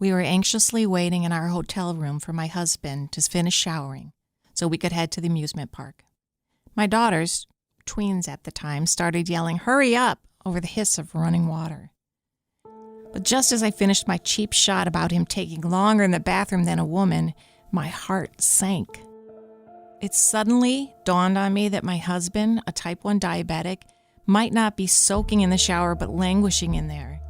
We were anxiously waiting in our hotel room for my husband to finish showering so we could head to the amusement park. My daughters, tweens at the time, started yelling, "Hurry up!" over the hiss of running water. But just as I finished my cheap shot about him taking longer in the bathroom than a woman, my heart sank. It suddenly dawned on me that my husband, a type 1 diabetic, might not be soaking in the shower but languishing in there.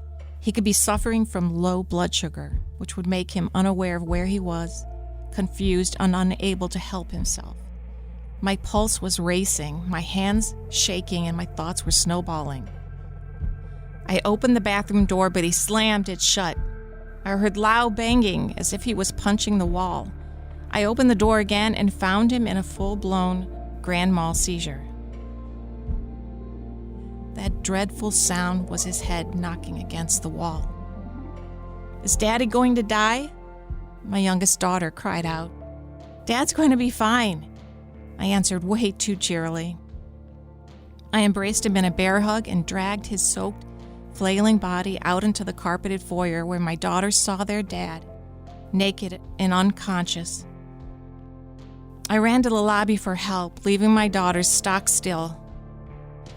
He could be suffering from low blood sugar, which would make him unaware of where he was, confused and unable to help himself. My pulse was racing, my hands shaking, and my thoughts were snowballing. I opened the bathroom door, but he slammed it shut. I heard loud banging, as if he was punching the wall. I opened the door again and found him in a full-blown grand mal seizure. That dreadful sound was his head knocking against the wall. "Is Daddy going to die?" My youngest daughter cried out. "Dad's going to be fine," I answered way too cheerily. I embraced him in a bear hug and dragged his soaked, flailing body out into the carpeted foyer where my daughters saw their dad, naked and unconscious. I ran to the lobby for help, leaving my daughters stock still,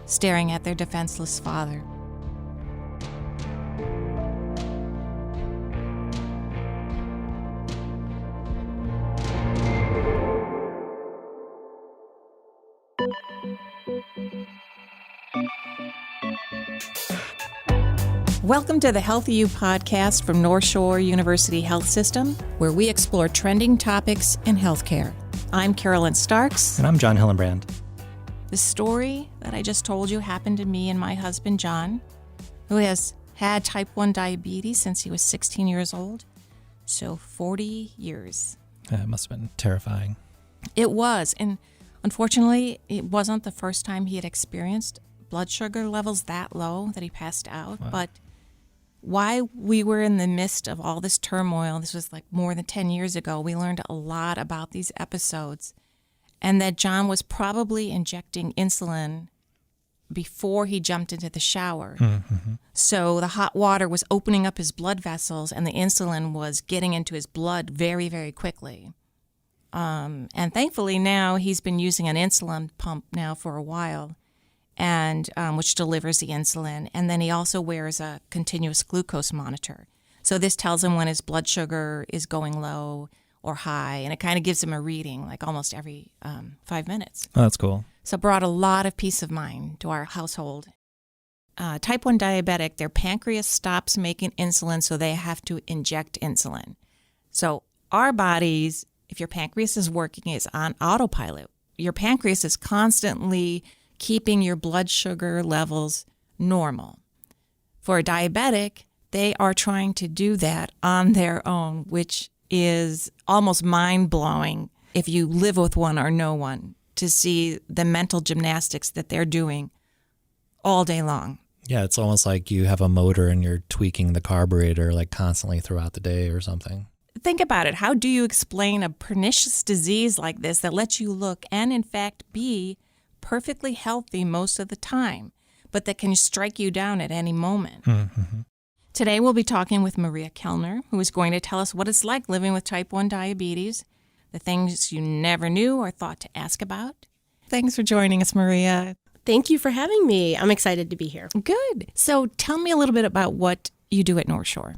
staring at their defenseless father. Welcome to the Healthy You podcast from North Shore University Health System, where we explore trending topics in healthcare. I'm Carolyn Starks. And I'm Jon Hillenbrand. The story that I just told you happened to me and my husband, Jon, who has had type 1 diabetes since he was 16 years old. So 40 years. It must have been terrifying. It was. And unfortunately, it wasn't the first time he had experienced blood sugar levels that low that he passed out. Wow. But while we were in the midst of all this turmoil, this was like more than 10 years ago, we learned a lot about these episodes and that Jon was probably injecting insulin before he jumped into the shower. Mm-hmm. So the hot water was opening up his blood vessels and the insulin was getting into his blood very, very quickly. And thankfully now he's been using an insulin pump now for a while, and which delivers the insulin. And then he also wears a continuous glucose monitor. So this tells him when his blood sugar is going low or high, and it kind of gives him a reading like almost every 5 minutes. Oh, that's cool. So it brought a lot of peace of mind to our household. Type 1 diabetic, their pancreas stops making insulin, so they have to inject insulin. So our bodies, if your pancreas is working, is on autopilot. Your pancreas is constantly keeping your blood sugar levels normal. For a diabetic, they are trying to do that on their own, which is almost mind-blowing if you live with one or know one, to see the mental gymnastics that they're doing all day long. Yeah, it's almost like you have a motor and you're tweaking the carburetor like constantly throughout the day or something. Think about it. How do you explain a pernicious disease like this that lets you look and, in fact, be perfectly healthy most of the time, but that can strike you down at any moment? Mm-hmm. Today we'll be talking with Maria Kellner, who is going to tell us what it's like living with type 1 diabetes, the things you never knew or thought to ask about. Thanks for joining us, Maria. Thank you for having me. I'm excited to be here. Good. So tell me a little bit about what you do at North Shore.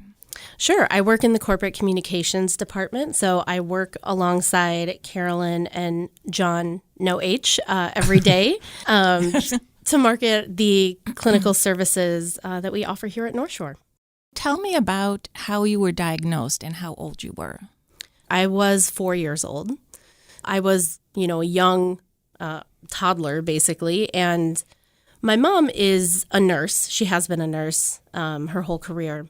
Sure. I work in the corporate communications department, so I work alongside Carolyn and Jon, no H, every day to market the clinical services that we offer here at North Shore. Tell me about how you were diagnosed and how old you were. I was 4 years old. I was, a young toddler, basically, and my mom is a nurse. She has been a nurse her whole career.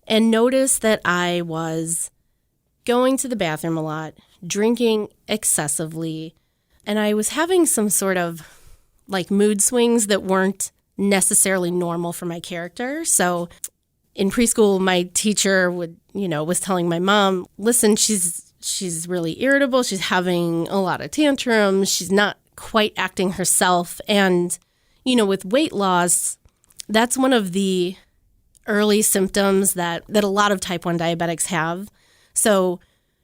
And noticed that I was going to the bathroom a lot, drinking excessively, and I was having some sort of like mood swings that weren't necessarily normal for my character. So in preschool, my teacher was telling my mom, listen, she's really irritable. She's having a lot of tantrums. She's not quite acting herself. And, with weight loss, that's one of the early symptoms that a lot of type 1 diabetics have. So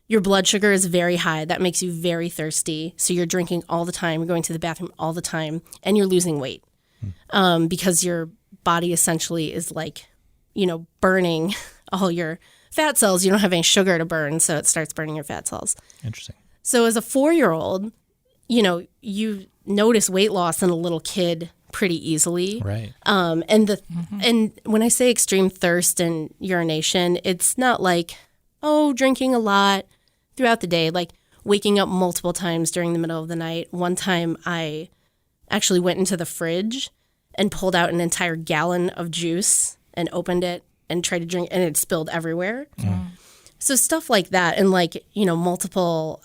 your blood sugar is very high. That makes you very thirsty. So you're drinking all the time, you're going to the bathroom all the time, and you're losing weight because your body essentially is like, burning all your fat cells. You don't have any sugar to burn, so it starts burning your fat cells. Interesting. So as a 4-year-old, you notice weight loss in a little kid pretty easily. Right. And when I say extreme thirst and urination, it's not like, drinking a lot throughout the day, like waking up multiple times during the middle of the night. One time I actually went into the fridge and pulled out an entire gallon of juice and opened it and tried to drink, and it spilled everywhere. So stuff like that, and multiple,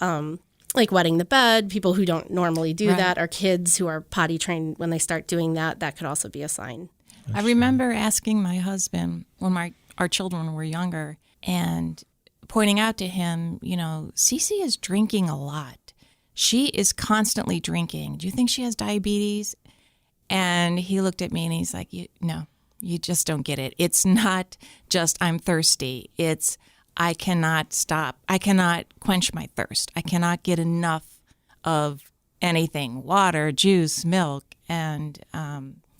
like wetting the bed. People who don't normally do that, or kids who are potty trained when they start doing that. That could also be a sign. I remember asking my husband when our children were younger and pointing out to him, Cece is drinking a lot. She is constantly drinking. Do you think she has diabetes? And he looked at me and he's like, no, you just don't get it. It's not just I'm thirsty. It's I cannot stop. I cannot quench my thirst. I cannot get enough of anything, water, juice, milk, and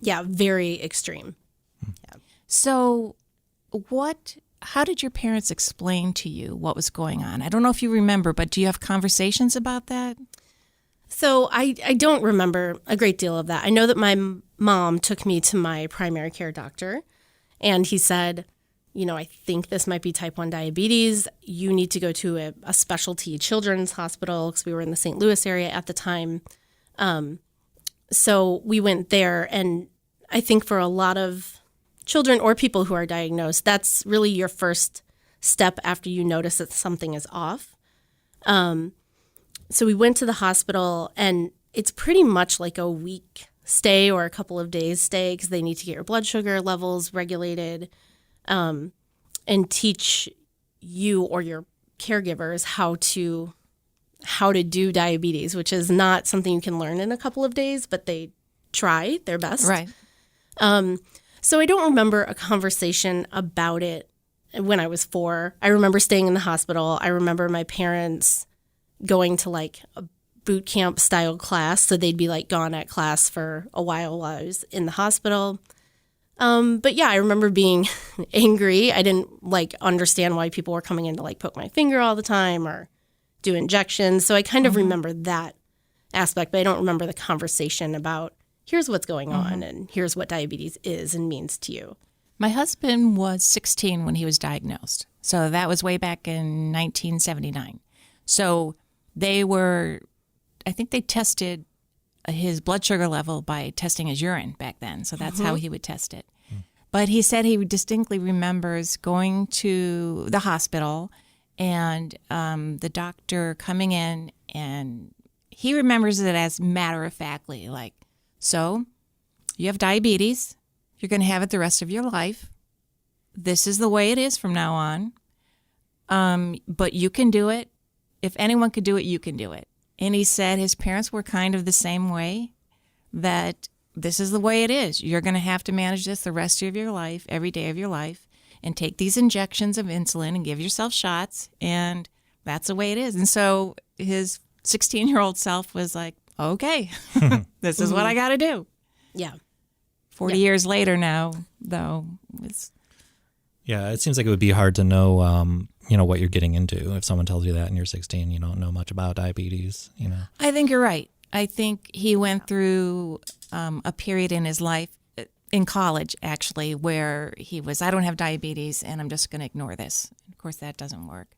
very extreme. Yeah. So how did your parents explain to you what was going on? I don't know if you remember, but do you have conversations about that? So I don't remember a great deal of that. I know that my mom took me to my primary care doctor, and he said, I think this might be type 1 diabetes. You need to go to a specialty children's hospital, because we were in the St. Louis area at the time. So we went there, and I think for a lot of children or people who are diagnosed, that's really your first step after you notice that something is off. So we went to the hospital, and it's pretty much like a week stay or a couple of days stay, because they need to get your blood sugar levels regulated, and teach you or your caregivers how to do diabetes, which is not something you can learn in a couple of days, but they try their best. Right. So I don't remember a conversation about it when I was 4. I remember staying in the hospital. I remember my parents going to like a boot camp style class, so they'd be like gone at class for a while I was in the hospital. But yeah, I remember being angry. I didn't understand why people were coming in to poke my finger all the time or do injections. So I kind of remember that aspect, but I don't remember the conversation about here's what's going on and here's what diabetes is and means to you. My husband was 16 when he was diagnosed. So that was way back in 1979. So I think they tested his blood sugar level by testing his urine back then. So that's how he would test it. But he said he distinctly remembers going to the hospital and the doctor coming in, and he remembers it as matter-of-factly, so you have diabetes. You're going to have it the rest of your life. This is the way it is from now on. But you can do it. If anyone could do it, you can do it. And he said his parents were kind of the same way, that this is the way it is. You're going to have to manage this the rest of your life, every day of your life, and take these injections of insulin and give yourself shots, and that's the way it is. And so his 16-year-old self was like, okay, this is what I got to do. Yeah. 40 years later now, though, Yeah, it seems like it would be hard to know, what you're getting into. If someone tells you that and you're 16, you don't know much about diabetes, I think you're right. I think he went through a period in his life, in college actually, where he was, I don't have diabetes and I'm just going to ignore this. Of course, that doesn't work.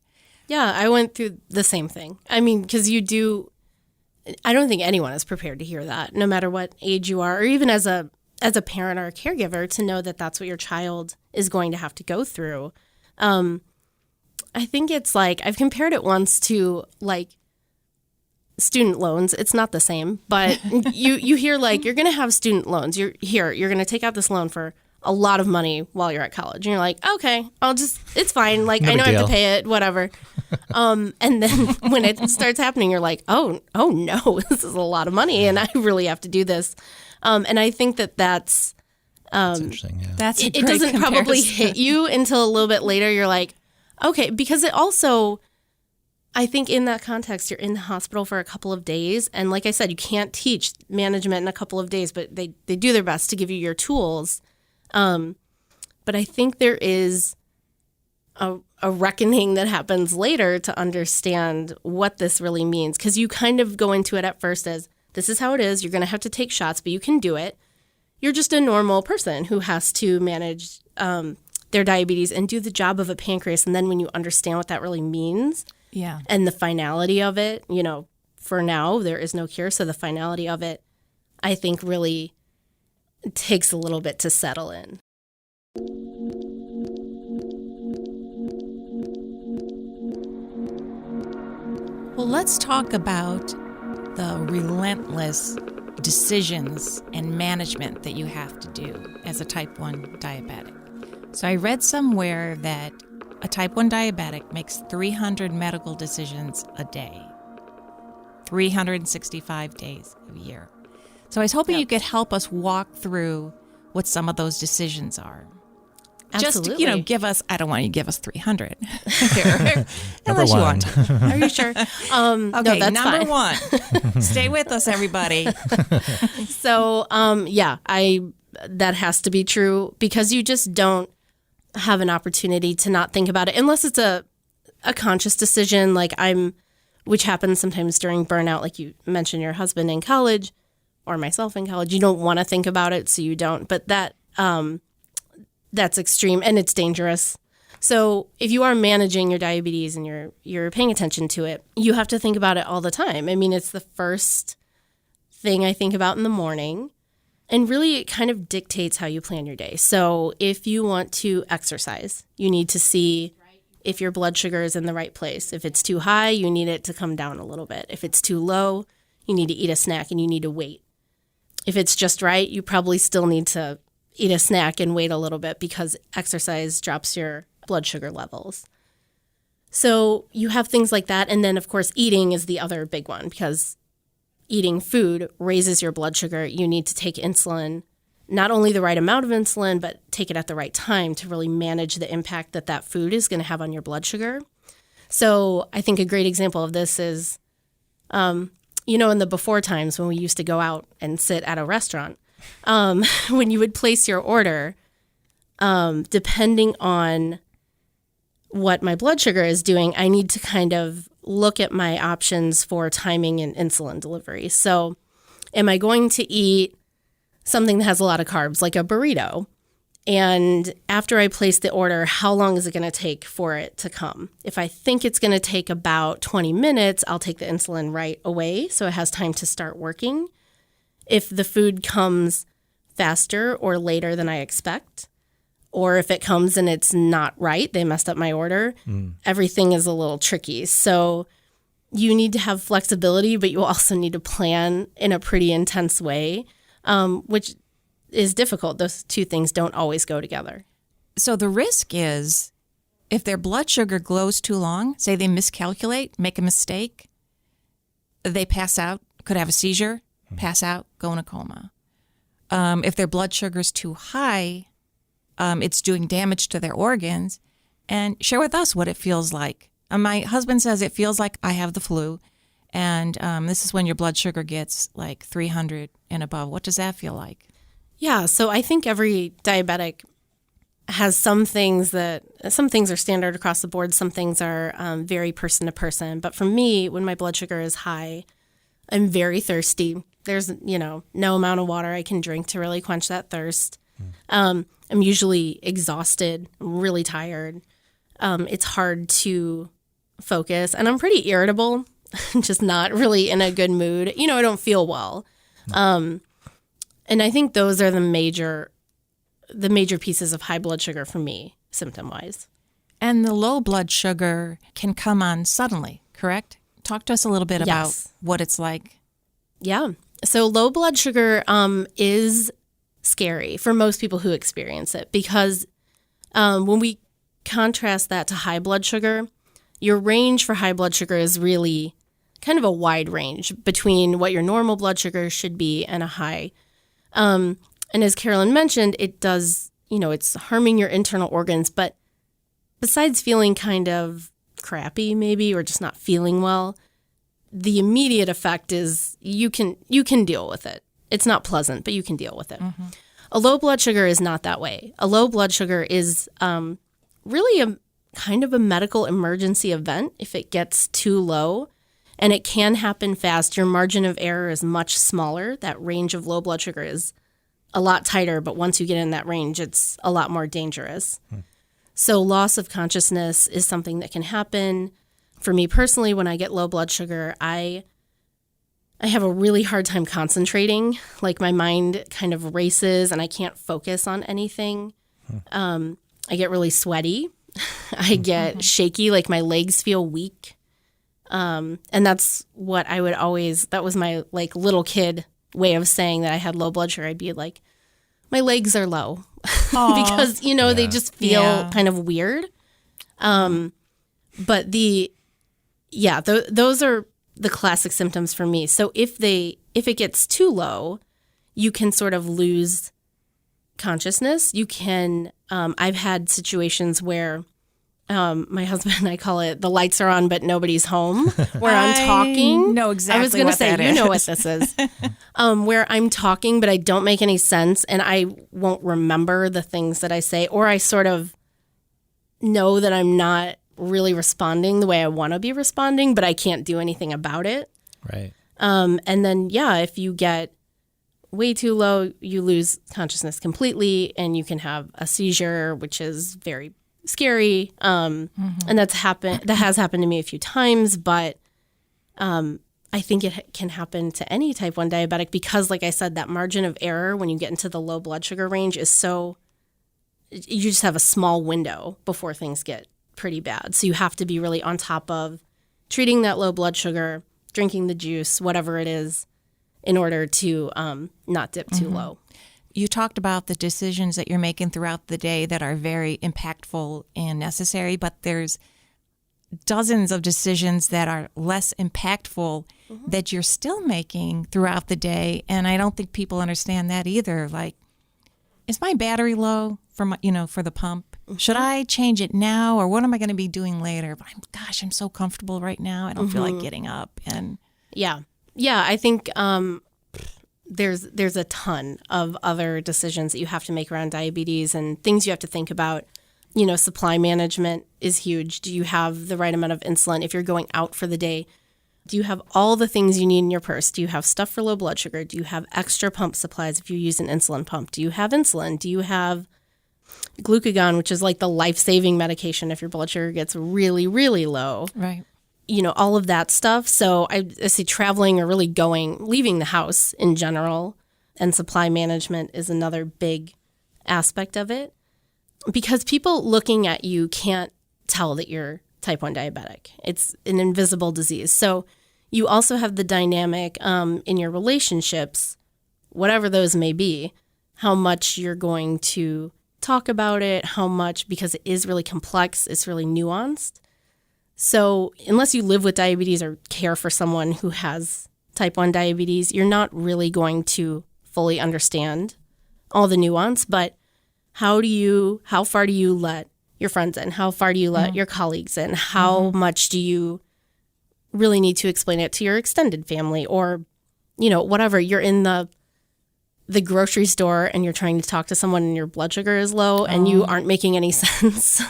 Yeah, I went through the same thing. I mean, because I don't think anyone is prepared to hear that, no matter what age you are, or even as a parent or a caregiver, to know that that's what your child is going to have to go through. I think it's I've compared it once to student loans. It's not the same, but you hear you're going to have student loans. You're going to take out this loan for a lot of money while you're at college. And you're like, okay, it's fine. I know I have to pay it, whatever. And then when it starts happening, you're like, oh no, this is a lot of money and I really have to do this. And I think that's That's interesting. Yeah. That's a It great doesn't probably comparison. hit you until a little bit later. You're like, okay, because it also, I think in that context, you're in the hospital for a couple of days. And like I said, you can't teach management in a couple of days, but they do their best to give you your tools. But I think there is a reckoning that happens later to understand what this really means. Because you kind of go into it at first as, this is how it is. You're going to have to take shots, but you can do it. You're just a normal person who has to manage their diabetes and do the job of a pancreas. And then when you understand what that really means Yeah. and the finality of it, for now, there is no cure. So the finality of it, I think, really takes a little bit to settle in. Well, let's talk about the relentless decisions and management that you have to do as a type 1 diabetic. So I read somewhere that a type 1 diabetic makes 300 medical decisions a day, 365 days a year. So I was hoping you could help us walk through what some of those decisions are. Absolutely. Just, give us, I don't want you to give us 300 here, Number unless you one. want to. Are you sure? Okay, no, that's number fine. one. Stay with us, everybody. So, that has to be true because you just don't have an opportunity to not think about it unless it's a conscious decision which happens sometimes during burnout, like you mentioned your husband in college or myself in college. You don't want to think about it, so you don't. But that's extreme and it's dangerous. So if you are managing your diabetes and you're paying attention to it, you have to think about it all the time. I mean, it's the first thing I think about in the morning. And really, it kind of dictates how you plan your day. So if you want to exercise, you need to see if your blood sugar is in the right place. If it's too high, you need it to come down a little bit. If it's too low, you need to eat a snack and you need to wait. If it's just right, you probably still need to eat a snack and wait a little bit because exercise drops your blood sugar levels. So you have things like that. And then, of course, eating is the other big one because eating food raises your blood sugar. You need to take insulin, not only the right amount of insulin, but take it at the right time to really manage the impact that food is going to have on your blood sugar. So I think a great example of this is, in the before times when we used to go out and sit at a restaurant, when you would place your order, depending on what my blood sugar is doing, I need to kind of look at my options for timing and insulin delivery. So am I going to eat something that has a lot of carbs, like a burrito? And after I place the order, how long is it going to take for it to come? If I think it's going to take about 20 minutes, I'll take the insulin right away so it has time to start working. If the food comes faster or later than I expect, or if it comes and it's not right, they messed up my order, everything is a little tricky. So you need to have flexibility, but you also need to plan in a pretty intense way, which is difficult. Those two things don't always go together. So the risk is if their blood sugar glows too long, say they miscalculate, make a mistake, they pass out, could have a seizure, pass out, go in a coma. If their blood sugar is too high, it's doing damage to their organs. And share with us what it feels like. My husband says it feels like I have the flu. And this is when your blood sugar gets like 300 and above. What does that feel like? Yeah, so I think every diabetic has some things are standard across the board. Some things are very person to person. But for me, when my blood sugar is high, I'm very thirsty. There's, no amount of water I can drink to really quench that thirst. I'm usually exhausted, really tired. It's hard to focus, and I'm pretty irritable, just not really in a good mood. I don't feel well. And I think those are the major pieces of high blood sugar for me, symptom-wise. And the low blood sugar can come on suddenly, correct? Talk to us a little bit about what it's like. Yeah. So low blood sugar is scary for most people who experience it because when we contrast that to high blood sugar, your range for high blood sugar is really kind of a wide range between what your normal blood sugar should be and a high. And as Carolyn mentioned, it does, it's harming your internal organs. But besides feeling kind of crappy maybe, or just not feeling well, the immediate effect is you can deal with it. It's not pleasant, but you can deal with it. Mm-hmm. A low blood sugar is not that way. A low blood sugar is really a kind of a medical emergency event if it gets too low, and it can happen fast. Your margin of error is much smaller. That range of low blood sugar is a lot tighter, but once you get in that range, it's a lot more dangerous. So loss of consciousness is something that can happen. For me personally, when I get low blood sugar, I have a really hard time concentrating. Like my mind kind of races and I can't focus on anything. I get really sweaty. I get shaky, like my legs feel weak. And that's what I would always, that was my like little kid way of saying that I had low blood sugar. I'd be like, my legs are low because, they just feel kind of weird. But those are the classic symptoms for me. So if it gets too low, you can sort of lose consciousness. You can, I've had situations where my husband and I call it the lights are on, but nobody's home, where I'm talking. Know exactly I was going to say, you know what this is. Where I'm talking, but I don't make any sense and I won't remember the things that I say, or I sort of know that I'm not really responding the way I want to be responding, but I can't do anything about it. Right. And then, if you get way too low, you lose consciousness completely and you can have a seizure, which is very scary. And that has happened to me a few times, but I think it can happen to any type 1 diabetic because, like I said, that margin of error when you get into the low blood sugar range is you just have a small window before things get pretty bad. So you have to be really on top of treating that low blood sugar, drinking the juice, whatever it is, in order to not dip too low. You talked about the decisions that you're making throughout the day that are very impactful and necessary, but there's dozens of decisions that are less impactful that you're still making throughout the day. And I don't think people understand that either. Like, is my battery low for the pump? Should I change it now, or what am I going to be doing later? But I'm so comfortable right now. I don't feel like getting up. And I think there's a ton of other decisions that you have to make around diabetes and things you have to think about. Supply management is huge. Do you have the right amount of insulin? If you're going out for the day, do you have all the things you need in your purse? Do you have stuff for low blood sugar? Do you have extra pump supplies if you use an insulin pump? Do you have insulin? Do you have glucagon, which is like the life-saving medication if your blood sugar gets really, really low? right. All of that stuff. So I say traveling or really leaving the house in general, and supply management is another big aspect of it, because people looking at you can't tell that you're type 1 diabetic. It's an invisible disease. So you also have the dynamic in your relationships, whatever those may be, how much you're going to talk about it, how much, because it is really complex, it's really nuanced. So unless you live with diabetes or care for someone who has type 1 diabetes, you're not really going to fully understand all the nuance. But how far do you let your friends in? How far do you let your colleagues in? How much do you really need to explain it to your extended family? Or, whatever, you're in the grocery store and you're trying to talk to someone and your blood sugar is low and you aren't making any sense.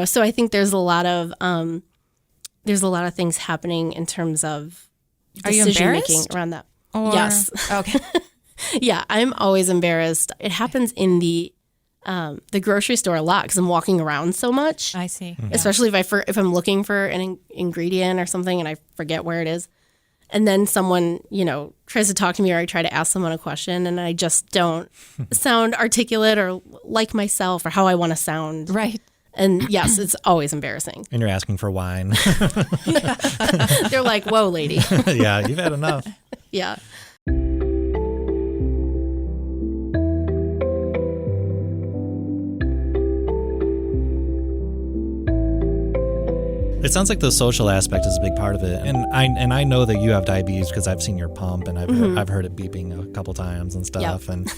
So I think there's a lot of things happening in terms of decision making around that. Yes. Okay. Yeah, I'm always embarrassed. It happens in the grocery store a lot because I'm walking around so much. I see. Mm-hmm. Especially if I'm looking for an ingredient or something and I forget where it is. And then someone, tries to talk to me, or I try to ask someone a question and I just don't sound articulate or like myself or how I want to sound. Right. And yes, it's always embarrassing. And you're asking for wine. They're like, whoa, lady. Yeah, you've had enough. Yeah. It sounds like the social aspect is a big part of it, and I know that you have diabetes because I've seen your pump and I've heard it beeping a couple times and stuff, and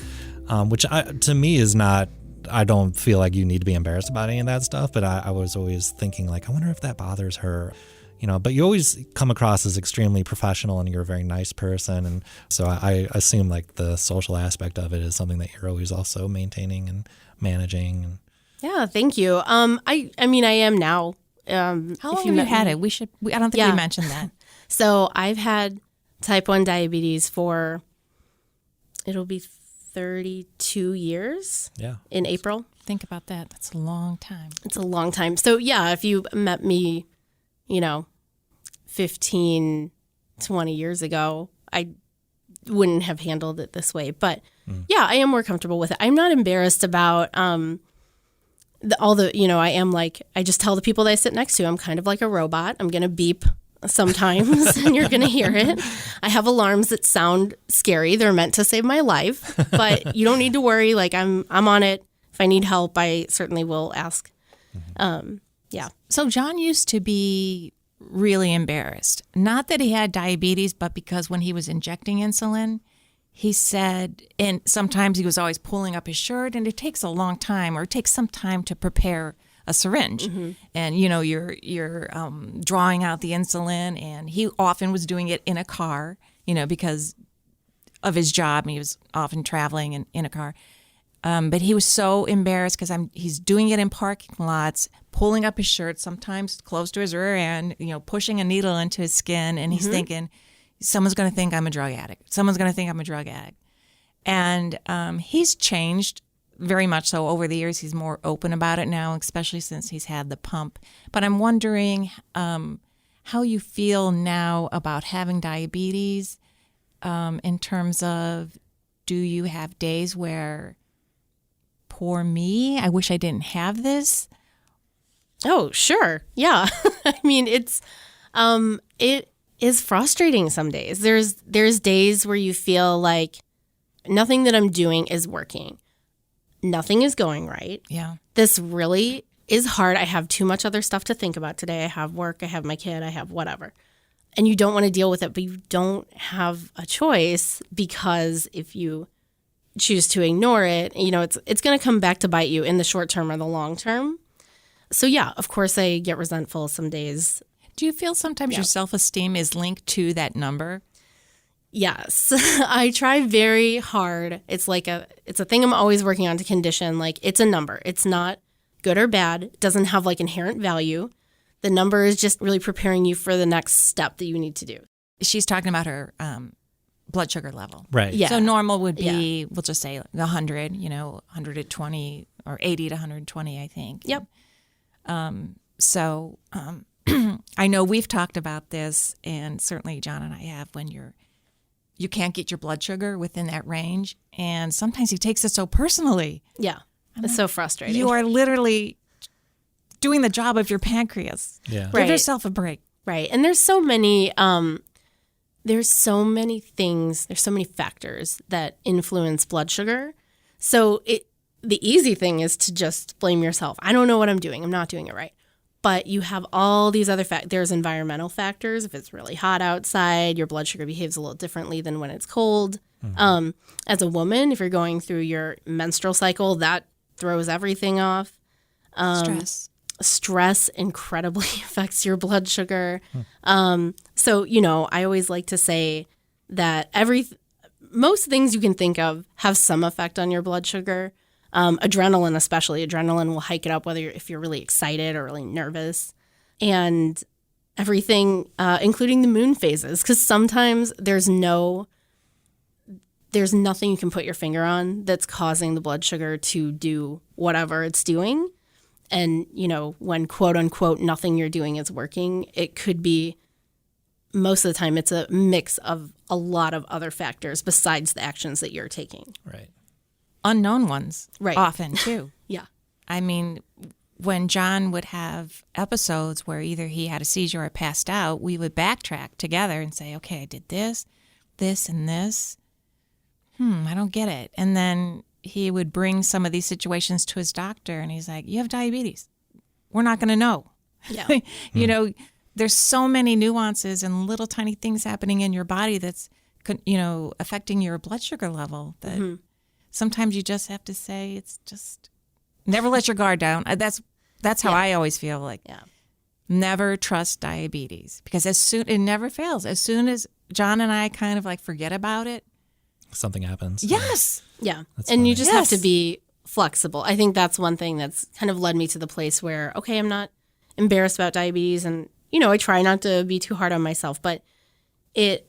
which to me is not. I don't feel like you need to be embarrassed about any of that stuff, but I was always thinking like, I wonder if that bothers her, But you always come across as extremely professional, and you're a very nice person, and so I assume like the social aspect of it is something that you're always also maintaining and managing. Yeah, thank you. I mean, I am now. How long have you had it? I don't think we mentioned that. So I've had type 1 diabetes for, it'll be 32 years in April. Think about that. That's a long time. It's a long time. So yeah, if you met me, 15, 20 years ago, I wouldn't have handled it this way. But yeah, I am more comfortable with it. I'm not embarrassed about I am like, I just tell the people that I sit next to, I'm kind of like a robot. I'm going to beep sometimes and you're going to hear it. I have alarms that sound scary. They're meant to save my life, but you don't need to worry. Like I'm on it. If I need help, I certainly will ask. Yeah. So Jon used to be really embarrassed. Not that he had diabetes, but because when he was injecting insulin, he said, and sometimes he was always pulling up his shirt, and it takes a long time, or it takes some time to prepare a syringe. And, you're drawing out the insulin, and he often was doing it in a car, because of his job. He was often traveling in a car. But he was so embarrassed because he's doing it in parking lots, pulling up his shirt, sometimes close to his rear end, pushing a needle into his skin, and he's thinking, someone's going to think I'm a drug addict. Someone's going to think I'm a drug addict. And he's changed very much so over the years. He's more open about it now, especially since he's had the pump. But I'm wondering how you feel now about having diabetes in terms of, do you have days where, poor me, I wish I didn't have this? Oh, sure. Yeah. I mean, it is frustrating some days. There's days where you feel like nothing that I'm doing is working. Nothing is going right. Yeah. This really is hard. I have too much other stuff to think about today. I have work, I have my kid, I have whatever. And you don't want to deal with it, but you don't have a choice, because if you choose to ignore it, it's going to come back to bite you in the short term or the long term. So yeah, of course I get resentful some days. Do you feel sometimes your self-esteem is linked to that number? Yes. I try very hard. It's a thing I'm always working on to condition. Like, it's a number. It's not good or bad. It doesn't have like inherent value. The number is just really preparing you for the next step that you need to do. She's talking about her blood sugar level. Right. Yeah. So normal would be, we'll just say 100, 120 or 80 to 120, I think. Yep. So I know we've talked about this, and certainly Jon and I have, when you can't get your blood sugar within that range, and sometimes he takes it so personally. Yeah. It's so frustrating. You are literally doing the job of your pancreas. Yeah. Right. Give yourself a break. Right. And there's so many things, there's so many factors that influence blood sugar. So the easy thing is to just blame yourself. I don't know what I'm doing. I'm not doing it right. But you have all these other factors. There's environmental factors. If it's really hot outside, your blood sugar behaves a little differently than when it's cold. As a woman, if you're going through your menstrual cycle, that throws everything off. Stress incredibly affects your blood sugar. So, I always like to say that most things you can think of have some effect on your blood sugar. Adrenaline, especially. Adrenaline will hike it up if you're really excited or really nervous. And everything, including the moon phases, because sometimes there's nothing you can put your finger on that's causing the blood sugar to do whatever it's doing. And, when quote unquote nothing you're doing is working, it could be, most of the time, it's a mix of a lot of other factors besides the actions that you're taking. Right. Unknown ones, Right. often too. Yeah. I mean, when Jon would have episodes where either he had a seizure or passed out, we would backtrack together and say, okay, I did this, this, and this. I don't get it. And then he would bring some of these situations to his doctor, and he's like, you have diabetes. We're not going to know. Yeah. You know, there's so many nuances and little tiny things happening in your body that's, you know, affecting your blood sugar level that sometimes you just have to say, it's just never let your guard down. That's how I always feel like. Yeah. Never trust diabetes, because it never fails. As soon as Jon and I kind of like forget about it, something happens. yes. Yeah. That's And funny. you just have to be flexible. I think that's one thing that's kind of led me to the place where, okay, I'm not embarrassed about diabetes, and, you know, I try not to be too hard on myself, but it's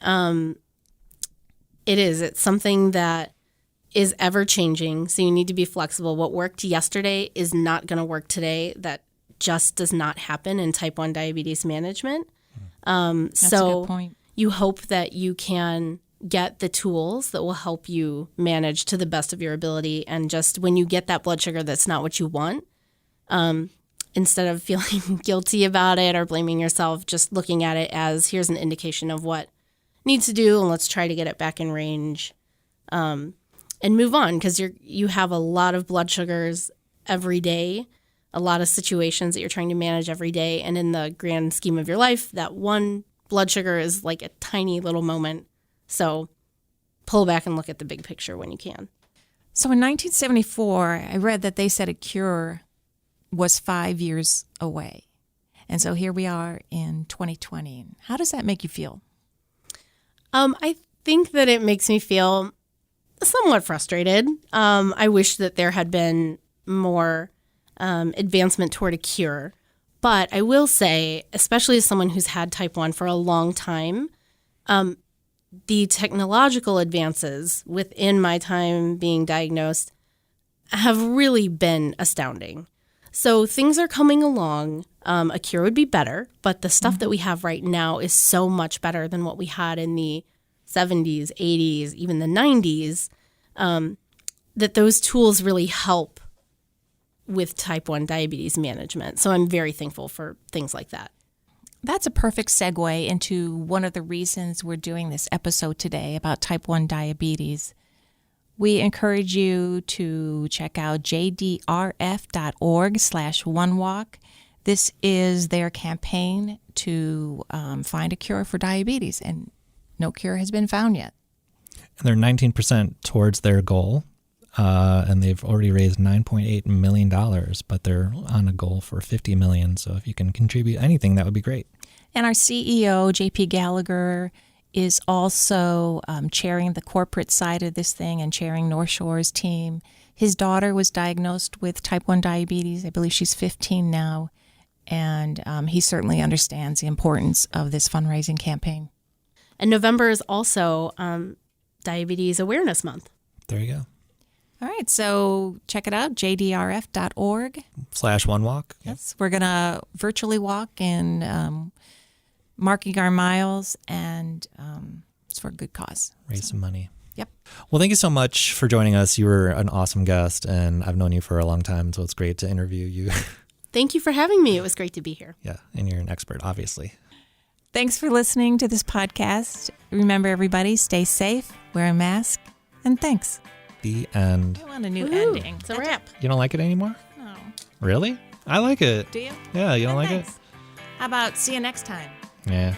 something that is ever changing. So you need to be flexible. What worked yesterday is not going to work today. That just does not happen in type 1 diabetes management. That's a good point. You hope that you can get the tools that will help you manage to the best of your ability. And just when you get that blood sugar that's not what you want, instead of feeling guilty about it or blaming yourself, just looking at it as, here's an indication of what needs to do, and let's try to get it back in range, and move on, because you have a lot of blood sugars every day, a lot of situations that you're trying to manage every day, and in the grand scheme of your life, that one blood sugar is like a tiny little moment. So pull back and look at the big picture when you can. So in 1974, I read that they said a cure was 5 years away. And so here we are in 2020. How does that make you feel? I think that it makes me feel somewhat frustrated. I wish that there had been more advancement toward a cure. But I will say, especially as someone who's had type 1 for a long time, the technological advances within my time being diagnosed have really been astounding. So things are coming along. A cure would be better, but the stuff that we have right now is so much better than what we had in the 70s, 80s, even the 90s, that those tools really help with type 1 diabetes management. So I'm very thankful for things like that. That's a perfect segue into one of the reasons we're doing this episode today about type 1 diabetes. We encourage you to check out jdrf.org/onewalk. This is their campaign to find a cure for diabetes, and no cure has been found yet. And they're 19% towards their goal, and they've already raised $9.8 million, but they're on a goal for $50 million. So if you can contribute anything, that would be great. And our CEO, JP Gallagher, is also chairing the corporate side of this thing and chairing North Shore's team. His daughter was diagnosed with type 1 diabetes. I believe she's 15 now. And he certainly understands the importance of this fundraising campaign. And November is also Diabetes Awareness Month. There you go. All right, so check it out, jdrf.org/onewalk. Yes, we're going to virtually walk and marking our miles, and it's for a good cause. Raise some money. Yep. Well, thank you so much for joining us. You were an awesome guest, and I've known you for a long time, so it's great to interview you. Thank you for having me. It was great to be here. Yeah, and you're an expert, obviously. Thanks for listening to this podcast. Remember, everybody, stay safe, wear a mask, and thanks. The end. I want a new ending. It's a wrap. You don't like it anymore? No. Really? I like it. Do you? Yeah, you don't like Thanks. it? How about see you next time? Yeah.